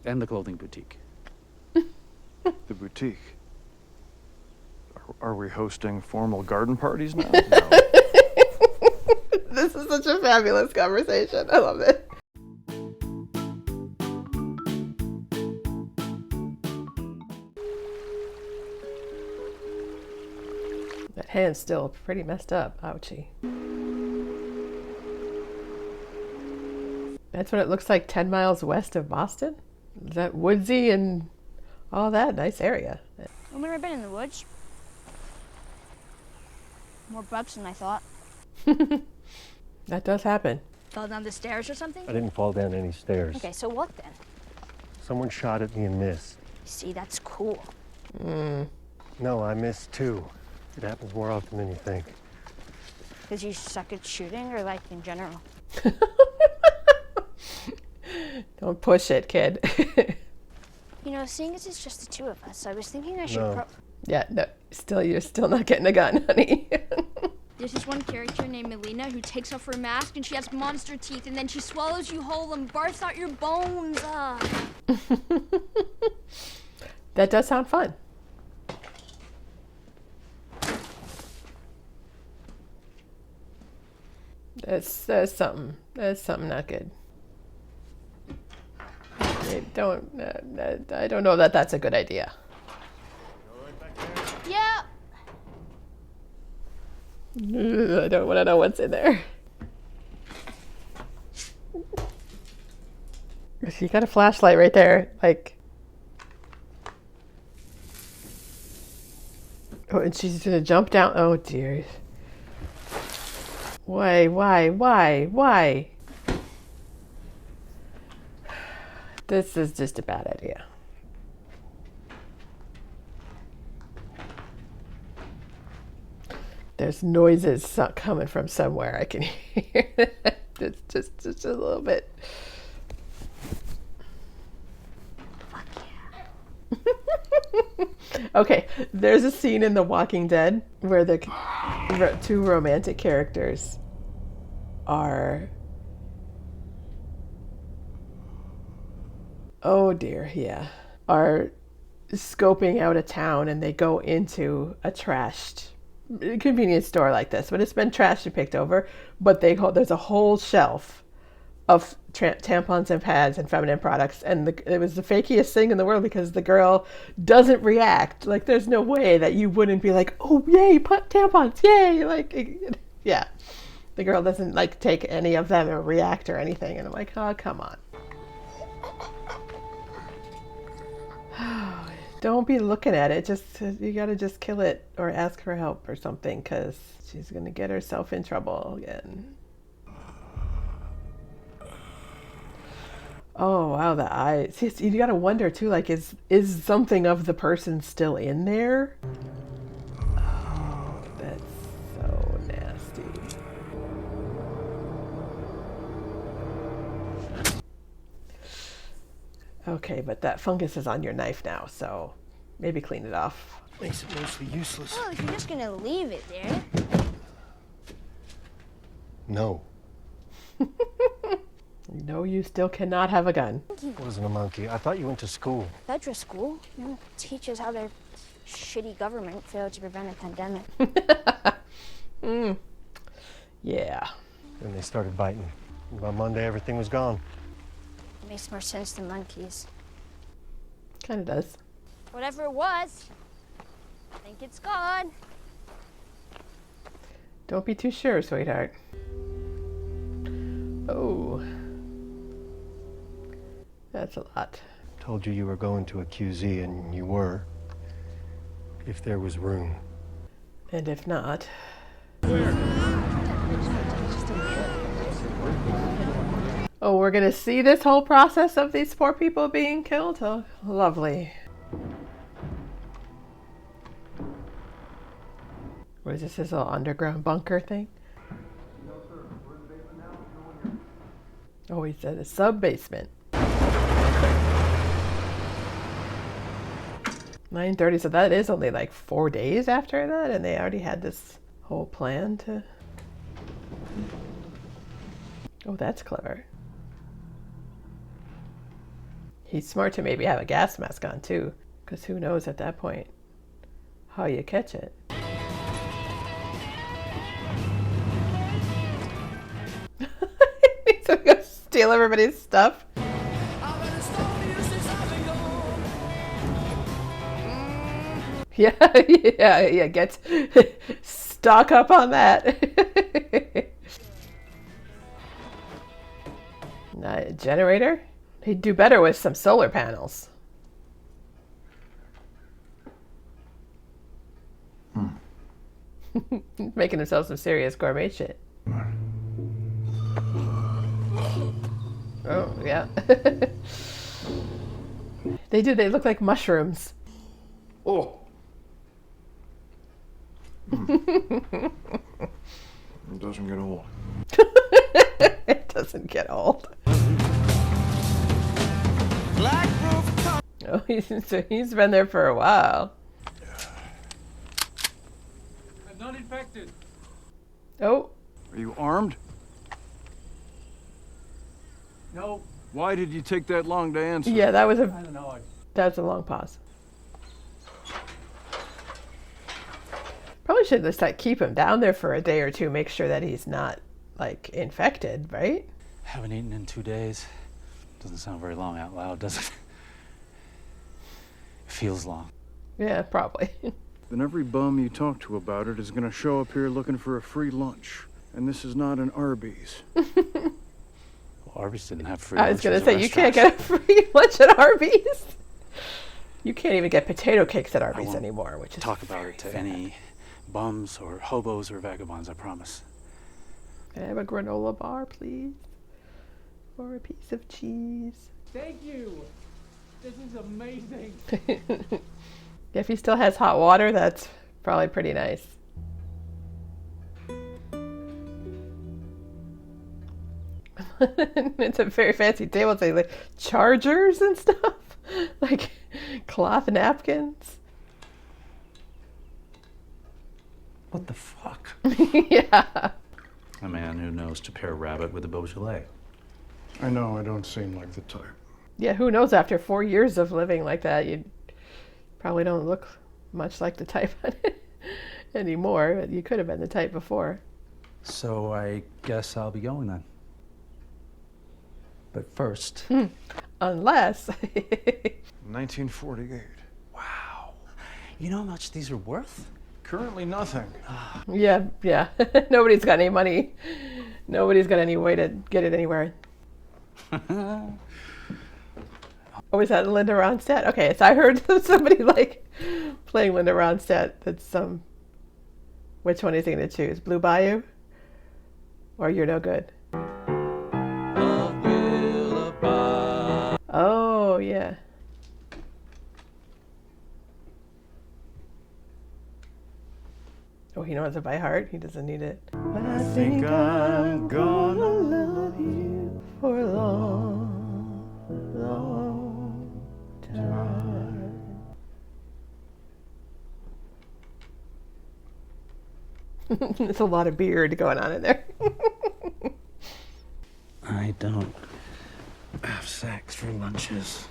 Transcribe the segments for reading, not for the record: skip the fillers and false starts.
And the clothing boutique. The boutique. Are we hosting formal garden parties now? No. This is such a fabulous conversation. I love it. That hand's still pretty messed up. Ouchie. That's what it looks like 10 miles west of Boston? Is that woodsy and all that? Nice area. I've never been in the woods. More bugs than I thought. That does happen. Fell down the stairs or something? I didn't fall down any stairs. Okay, so what then? Someone shot at me and missed. See, that's cool. No, I missed too. It happens more often than you think. Because you suck at shooting or like in general? Don't push it, kid. You know, seeing as it's just the two of us, I was thinking I should No. Yeah, no, you're still not getting a gun, honey. There's this one character named Melina who takes off her mask and she has monster teeth and then she swallows you whole and barfs out your bones. That does sound fun. There's something not good. I don't know that that's a good idea. Yeah. I don't want to know what's in there. You got a flashlight right there, like. Oh, and she's gonna jump down. Oh dear. Why? This is just a bad idea. There's noises coming from somewhere. I can hear it. It's just a little bit. Fuck yeah. Okay, there's a scene in The Walking Dead where the two romantic characters are. Oh dear, yeah. Are scoping out a town and they go into a trashed convenience store like this, but it's been trashed and picked over. But there's a whole shelf of tampons and pads and feminine products, and it was the fakiest thing in the world because the girl doesn't react. Like, there's no way that you wouldn't be like, oh yay, tampons, yay! Like, yeah, the girl doesn't like take any of them or react or anything, and I'm like, oh come on. Don't be looking at it. You gotta just kill it or ask for help or something, because she's gonna get herself in trouble again. Oh wow, the eyes. You gotta wonder too. Like, is something of the person still in there? Oh, that's so nasty. Okay, but that fungus is on your knife now, so maybe clean it off. Makes it mostly useless. Well, if you're just gonna leave it there. No. No, you still cannot have a gun. It wasn't a monkey. I thought you went to school. Federal school, you know, teaches how their shitty government failed to prevent a pandemic. Yeah. Then they started biting. By Monday, everything was gone. It makes more sense than monkeys. Kind of does. Whatever it was, I think it's gone. Don't be too sure, sweetheart. Oh. That's a lot. Told you were going to a QZ, and you were. If there was room. And if not... Oh, we're gonna see this whole process of these poor people being killed? Oh, lovely. What is this, his little underground bunker thing? Oh, he said a sub-basement. 9:30, so that is only like 4 days after that, and they already had this whole plan to... Oh, that's clever. He's smart to maybe have a gas mask on too, because who knows at that point how you catch it. He's gonna go steal everybody's stuff. Yeah, yeah, get stock up on that. Generator? He'd do better with some solar panels. Making himself some serious gourmet shit. Oh, yeah. They look like mushrooms. Oh. It doesn't get old. It doesn't get old. Oh, he's been there for a while. I'm not infected. Oh. Are you armed? No. Why did you take that long to answer? Yeah, that was I don't know. a long pause. Probably should just keep him down there for a day or two, make sure that he's not infected, right? Haven't eaten in 2 days. Doesn't sound very long out loud, does it? It feels long. Yeah, probably. Then every bum you talk to about it is going to show up here looking for a free lunch. And this is not an Arby's. Well, Arby's didn't have free I was lunches going to say, at you can't restaurants. get a free lunch at Arby's. You can't even get potato cakes at Arby's won't anymore, which is Talk about very it to sad. any bums or hobos or vagabonds, I promise. Can I have a granola bar, please? Or a piece of cheese? Thank you. This is amazing. If he still has hot water, that's probably pretty nice. It's a very fancy table. It's like chargers and stuff. Like cloth napkins. What the fuck? Yeah. A man who knows to pair rabbit with a Beaujolais. I know I don't seem like the type. Yeah, who knows, after 4 years of living like that, you probably don't look much like the type anymore. You could have been the type before. So I guess I'll be going then. But first, Unless... 1948. wow. You know how much these are worth? Currently nothing. Yeah. Nobody's got any money. Nobody's got any way to get it anywhere. Oh, is that Linda Ronstadt? Okay, so I heard somebody playing Linda Ronstadt. That's which one is he going to choose? Blue Bayou? Or You're No Good? Oh, yeah. Oh, he knows it by heart. He doesn't need it. I think I'm gonna love you for a long, long time. There's a lot of beard going on in there. I don't have sex for lunches.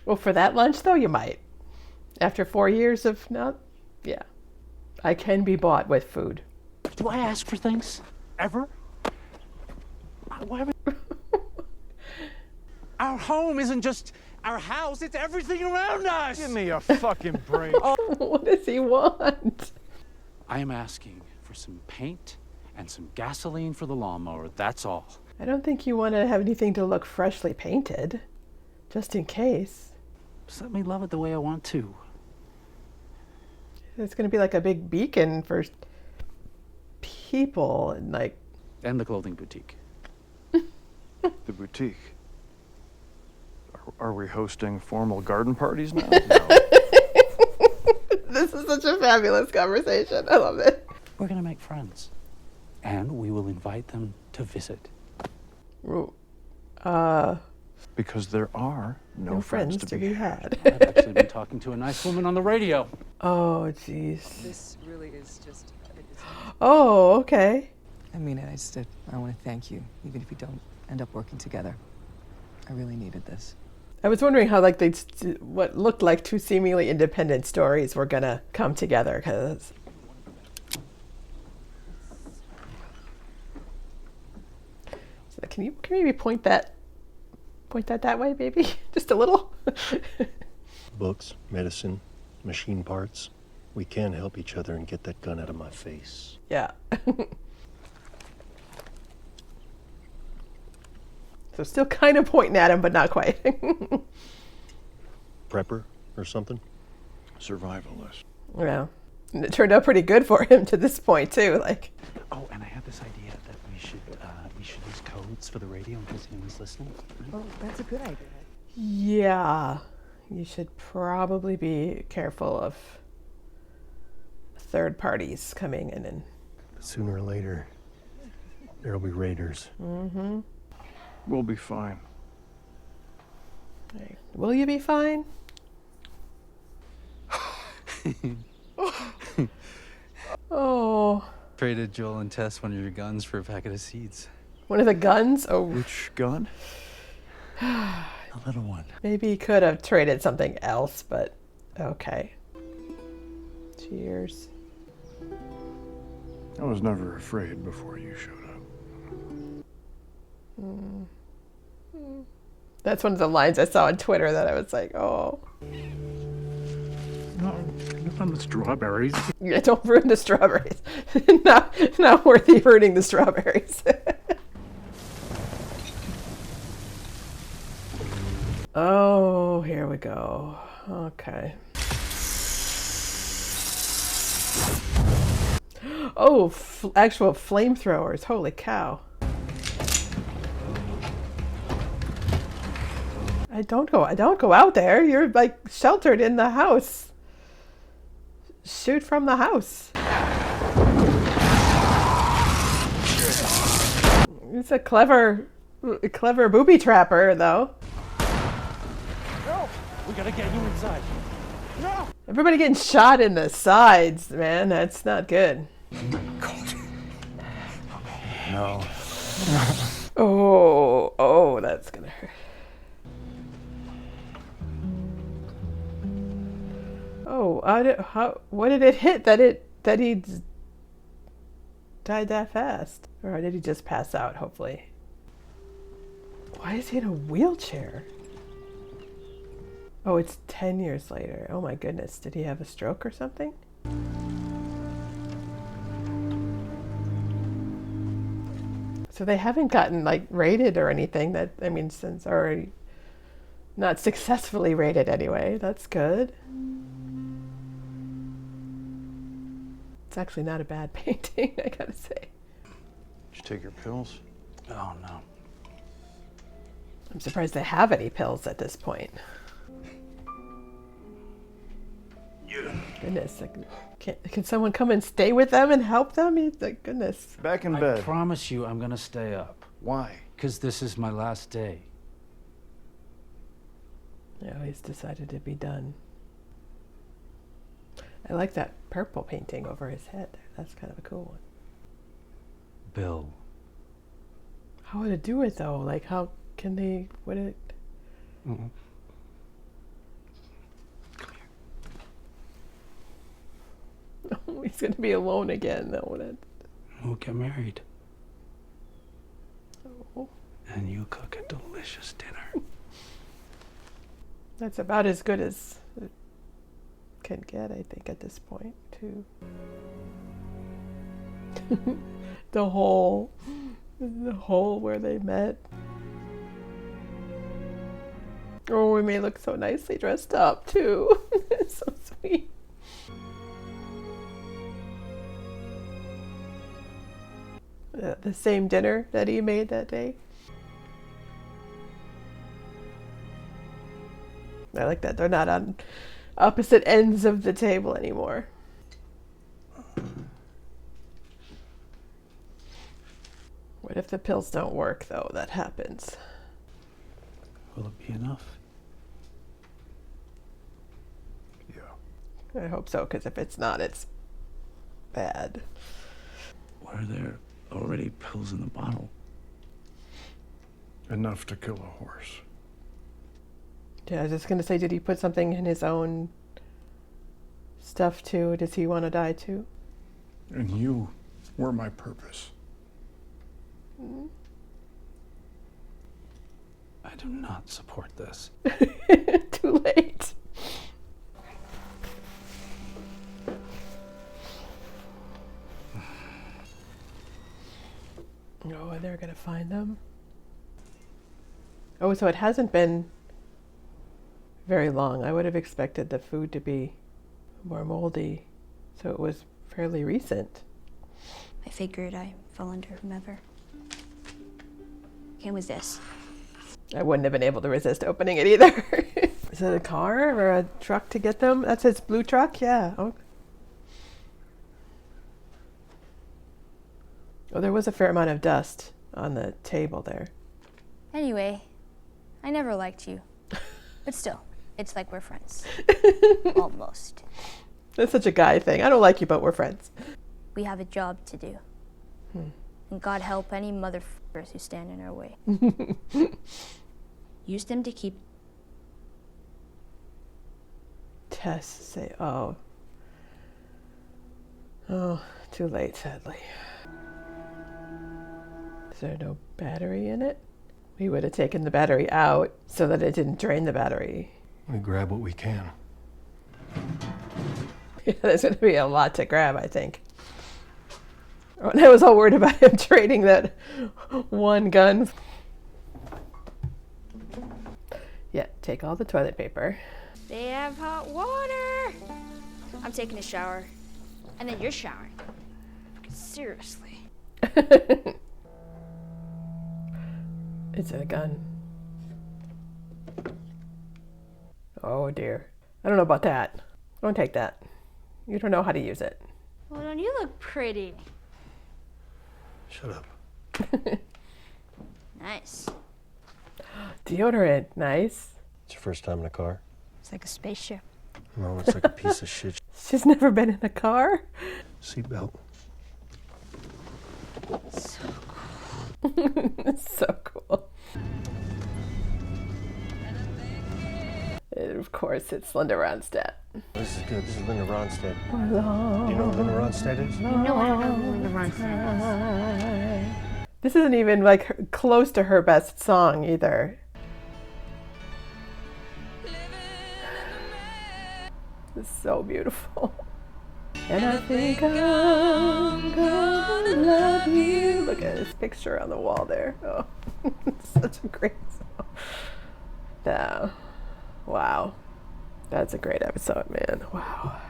Well, for that lunch, though, you might. After 4 years of not, yeah. I can be bought with food. Do I ask for things? Ever? Why would... Our home isn't just our house, it's everything around us! Give me a fucking break. What does he want? I am asking for some paint and some gasoline for the lawnmower, that's all. I don't think you want to have anything to look freshly painted, just in case. Just let me love it the way I want to. It's going to be like a big beacon for people and And the clothing boutique. The boutique. Are we hosting formal garden parties now? No. This is such a fabulous conversation. I love it. We're gonna make friends. And we will invite them to visit. Ooh. Because there are no friends to be had. I've actually been talking to a nice woman on the radio. Oh, jeez. This really is just. Oh, okay. I mean it. I want to thank you, even if we don't end up working together. I really needed this. I was wondering how like what looked like two seemingly independent stories were gonna come together. Cause so can you maybe point that way, maybe just a little. Books, medicine, machine parts. We can help each other and get that gun out of my face. Yeah. So still kind of pointing at him, but not quite. Prepper or something? Survivalist. Yeah. And it turned out pretty good for him to this point too. Like. Oh, and I had this idea that we should use codes for the radio in case anyone's listening. Oh, that's a good idea. Yeah. You should probably be careful of third parties coming in and. Sooner or later, there'll be raiders. Mm-hmm. We'll be fine. Will you be fine? Oh. Traded Joel and Tess one of your guns for a packet of seeds. One of the guns? Oh. Which gun? A little one. Maybe he could have traded something else, but okay. Cheers. I was never afraid before you showed up. That's one of the lines I saw on Twitter that I was like, oh. No, on the strawberries. Yeah, don't ruin the strawberries. not worthy ruining the strawberries. Oh, here we go. Okay. Oh, actual flamethrowers. Holy cow. Don't go out there. You're like sheltered in the house. Shoot from the house. It's a clever booby trapper, though. No! We gotta get you inside. No! Everybody getting shot in the sides, man. That's not good. No. Oh, that's gonna hurt. Oh, what did it hit that he died that fast? Or did he just pass out, hopefully? Why is he in a wheelchair? Oh, it's 10 years later. Oh my goodness, did he have a stroke or something? So they haven't gotten like raided or anything since already not successfully raided anyway. That's good. It's actually not a bad painting, I gotta say. Did you take your pills? Oh, no. I'm surprised they have any pills at this point. Goodness, can someone come and stay with them and help them? Like, goodness. Back in I bed. promise you I'm gonna stay up. Why? Because this is my last day. No, he's decided to be done. I like that purple painting over his head there. That's kind of a cool one. Bill. How would it do it though? Like, how can they? Would it? Mm-mm. Oh, he's gonna be alone again though. Would it? We'll get married. Oh, And you cook a delicious dinner. that's about as good as it can get, I think, at this point, too. the hole where they met. Oh, we may look so nicely dressed up too. It's so sweet. The same dinner that he made that day. I like that they're not on opposite ends of the table anymore. What if the pills don't work, though? That happens. Will it be enough? Yeah. I hope so, because if it's not, it's bad. Were there already pills in the bottle? Enough to kill a horse. Yeah, I was just going to say, did he put something in his own stuff too? Does he want to die too? And you were my purpose. I do not support this. Too late. Oh, and they're going to find them? Oh, so it hasn't been very long. I would have expected the food to be more moldy, so it was fairly recent. I figured I fell under whomever. Came with this. I wouldn't have been able to resist opening it either. Is it a car or a truck to get them? That's his blue truck? Yeah. Oh, there was a fair amount of dust on the table there. Anyway, I never liked you. But still, it's like we're friends. Almost. That's such a guy thing. I don't like you, but we're friends. We have a job to do. And God help any motherfuckers who stand in our way. Use them to keep... Tess say, oh. Oh, too late, sadly. Is there no battery in it? We would have taken the battery out so that it didn't drain the battery. We grab what we can. Yeah, there's going to be a lot to grab, I think. Oh, and I was all worried about him trading that one gun. Yeah, take all the toilet paper. They have hot water. I'm taking a shower. And then you're showering. Seriously. It's a gun. Oh dear. I don't know about that. Don't take that. You don't know how to use it. Well, don't you look pretty? Shut up. Nice. Deodorant, nice. It's your first time in a car? It's like a spaceship. No, it's like a piece of shit. She's never been in a car. Seatbelt. So It's so cool. And of course, it's Linda Ronstadt. This is good. This is Linda Ronstadt. Do you know what Linda Ronstadt is? No, I don't know who Linda Ronstadt is. This isn't even like close to her best song either. It's so beautiful. And I think I'm gonna love you. Look at this picture on the wall there. Oh, it's such a great song. Yeah. Wow. That's a great episode, man. Wow.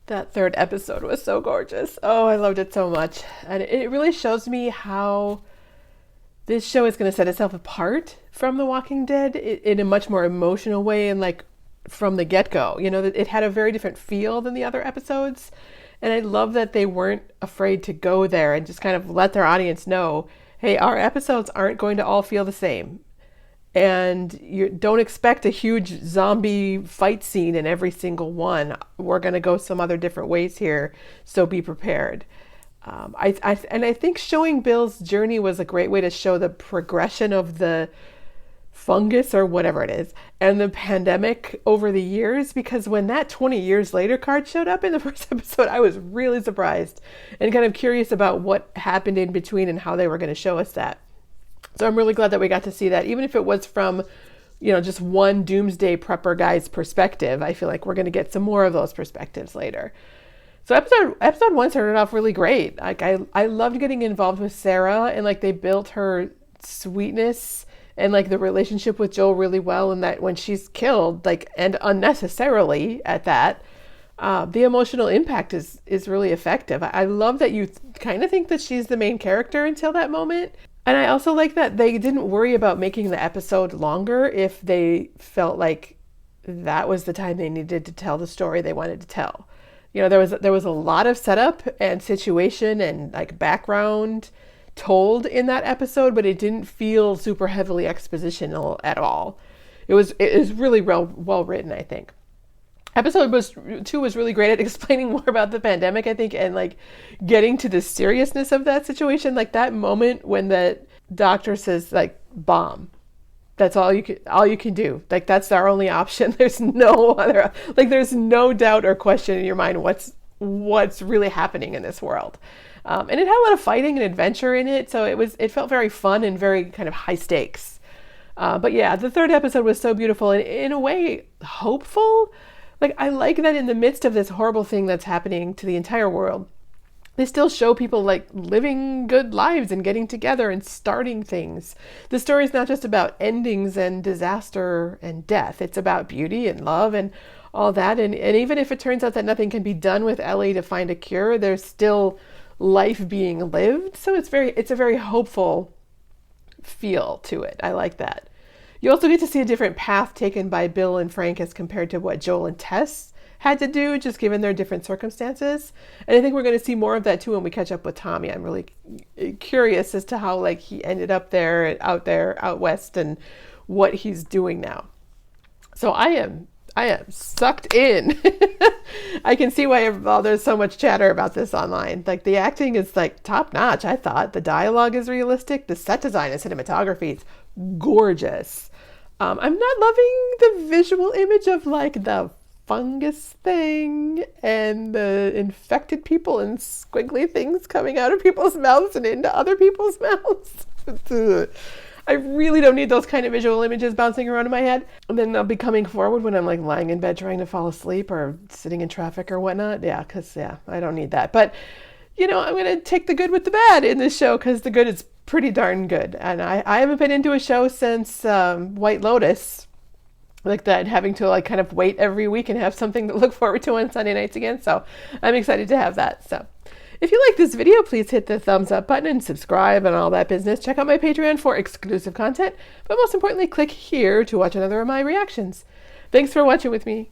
That third episode was so gorgeous. Oh, I loved it so much. And it really shows me how this show is going to set itself apart from The Walking Dead in a much more emotional way and like from the get-go. You know, it had a very different feel than the other episodes. And I love that they weren't afraid to go there and just kind of let their audience know, hey, our episodes aren't going to all feel the same. And you don't expect a huge zombie fight scene in every single one. We're going to go some other different ways here, so be prepared. I think showing Bill's journey was a great way to show the progression of the fungus or whatever it is and the pandemic over the years, because when that 20 years later card showed up in the first episode, I was really surprised and kind of curious about what happened in between and how they were going to show us that. So I'm really glad that we got to see that, even if it was from, you know, just one doomsday prepper guy's perspective. I feel like we're going to get some more of those perspectives later. So episode one started off really great. Like I loved getting involved with Sarah, and like they built her sweetness and like the relationship with Joel really well. And that when she's killed, like, and unnecessarily at that, the emotional impact is really effective. I love that you kind of think that she's the main character until that moment. And I also like that they didn't worry about making the episode longer if they felt like that was the time they needed to tell the story they wanted to tell. You know, there was a lot of setup and situation and like background told in that episode, but it didn't feel super heavily expositional at all. It is really well written, I think. Episode 2 was really great at explaining more about the pandemic, I think, and like getting to the seriousness of that situation. Like that moment when the doctor says, like, bomb. That's all you can do. Like, that's our only option. There's no other, like, there's no doubt or question in your mind what's really happening in this world. And it had a lot of fighting and adventure in it, so it felt very fun and very kind of high stakes. But yeah, the third episode was so beautiful and in a way hopeful. Like, I like that in the midst of this horrible thing that's happening to the entire world, they still show people like living good lives and getting together and starting things. The story is not just about endings and disaster and death. It's about beauty and love and all that. And even if it turns out that nothing can be done with Ellie to find a cure, there's still life being lived. So it's a very hopeful feel to it. I like that. You also get to see a different path taken by Bill and Frank as compared to what Joel and Tess had to do, just given their different circumstances. And I think we're going to see more of that too when we catch up with Tommy. I'm really curious as to how like he ended up out west, and what he's doing now. So I am sucked in. I can see why there's so much chatter about this online. Like, the acting is like top notch, I thought. The dialogue is realistic. The set design and cinematography is gorgeous. I'm not loving the visual image of like the fungus thing and the infected people and squiggly things coming out of people's mouths and into other people's mouths. I really don't need those kind of visual images bouncing around in my head. And then they'll be coming forward when I'm like lying in bed trying to fall asleep or sitting in traffic or whatnot. Yeah, because I don't need that. But, I'm going to take the good with the bad in this show, because the good is pretty darn good. And I haven't been into a show since White Lotus, like that, having to like kind of wait every week and have something to look forward to on Sunday nights again. So I'm excited to have that. So if you like this video, please hit the thumbs up button and subscribe and all that business. Check out my Patreon for exclusive content, but most importantly, click here to watch another of my reactions. Thanks for watching with me.